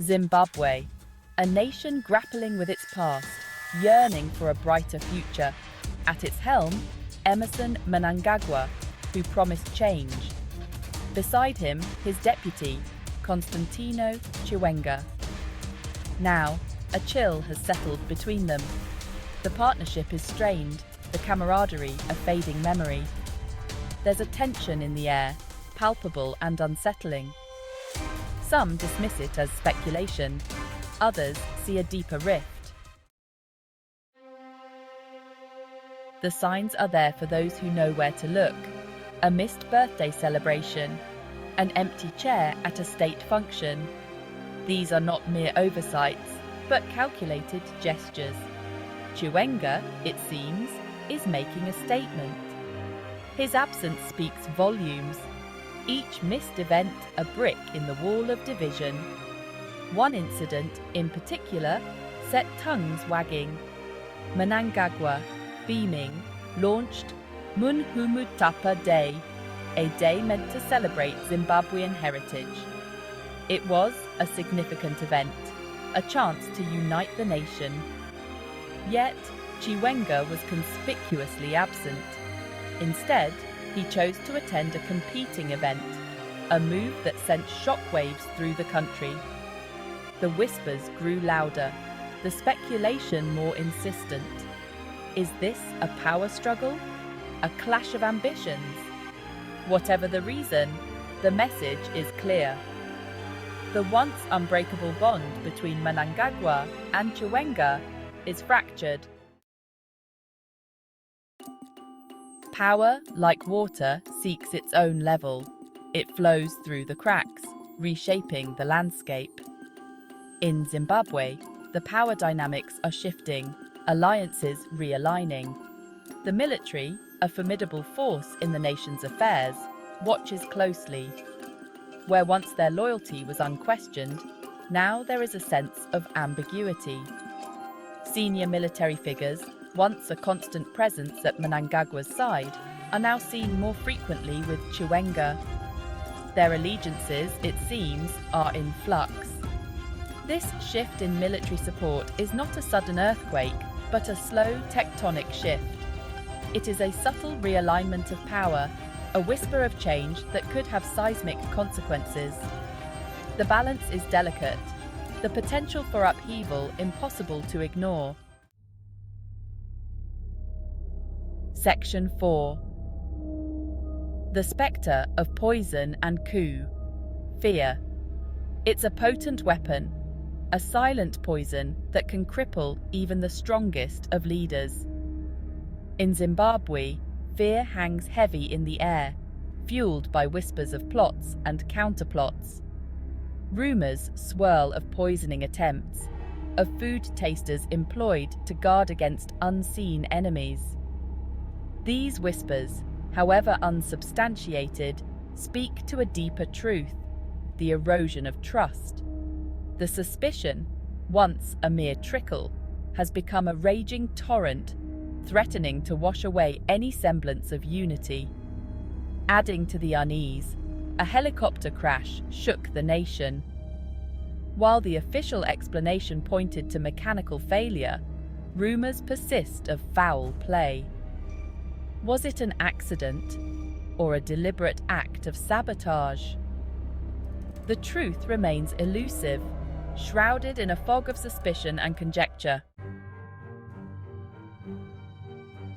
Zimbabwe, a nation grappling with its past, yearning for a brighter future. At its helm, Emerson Mnangagwa, who promised change. Beside him, his deputy, Constantino Chiwenga. Now, a chill has settled between them. The partnership is strained, the camaraderie a fading memory. There's a tension in the air, palpable and unsettling. Some dismiss it as speculation, others see a deeper rift. The signs are there for those who know where to look. A missed birthday celebration, an empty chair at a state function. These are not mere oversights, but calculated gestures. Chiwenga, it seems, is making a statement. His absence speaks volumes. Each missed event a brick in the wall of division. One incident, in particular, set tongues wagging. Mnangagwa, beaming, launched Munhumutapa Day, a day meant to celebrate Zimbabwean heritage. It was a significant event, a chance to unite the nation. Yet, Chiwenga was conspicuously absent. Instead, he chose to attend a competing event, a move that sent shockwaves through the country. The whispers grew louder, the speculation more insistent. Is this a power struggle? A clash of ambitions? Whatever the reason, the message is clear. The once unbreakable bond between Mnangagwa and Chiwenga is fractured. Power, like water, seeks its own level. It flows through the cracks, reshaping the landscape. In Zimbabwe, the power dynamics are shifting, alliances realigning. The military, a formidable force in the nation's affairs, watches closely. Where once their loyalty was unquestioned, now there is a sense of ambiguity. Senior military figures, once a constant presence at Mnangagwa's side, are now seen more frequently with Chiwenga. Their allegiances, it seems, are in flux. This shift in military support is not a sudden earthquake, but a slow tectonic shift. It is a subtle realignment of power, a whisper of change that could have seismic consequences. The balance is delicate, the potential for upheaval impossible to ignore. Section 4. The spectre of poison and coup. Fear. It's a potent weapon, a silent poison that can cripple even the strongest of leaders. In Zimbabwe, fear hangs heavy in the air, fueled by whispers of plots and counterplots. Rumours swirl of poisoning attempts, of food tasters employed to guard against unseen enemies. These whispers, however unsubstantiated, speak to a deeper truth, the erosion of trust. The suspicion, once a mere trickle, has become a raging torrent, threatening to wash away any semblance of unity. Adding to the unease, a helicopter crash shook the nation. While the official explanation pointed to mechanical failure, rumours persist of foul play. Was it an accident or a deliberate act of sabotage? The truth remains elusive, shrouded in a fog of suspicion and conjecture.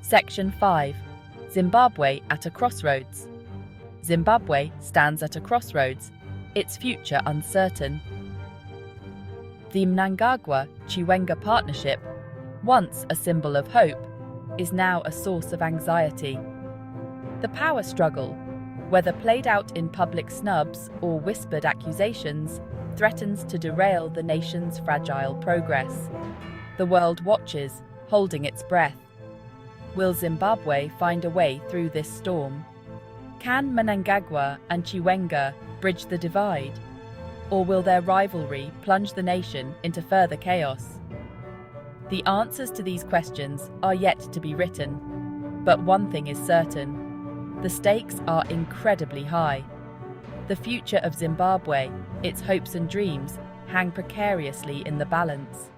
Section 5. Zimbabwe at a crossroads. Zimbabwe stands at a crossroads, its future uncertain. The Mnangagwa-Chiwenga partnership, once a symbol of hope, is now a source of anxiety. The power struggle, whether played out in public snubs or whispered accusations, threatens to derail the nation's fragile progress. The world watches, holding its breath. Will Zimbabwe find a way through this storm? Can Mnangagwa and Chiwenga bridge the divide? Or will their rivalry plunge the nation into further chaos? The answers to these questions are yet to be written, but one thing is certain: the stakes are incredibly high. The future of Zimbabwe, its hopes and dreams, hang precariously in the balance.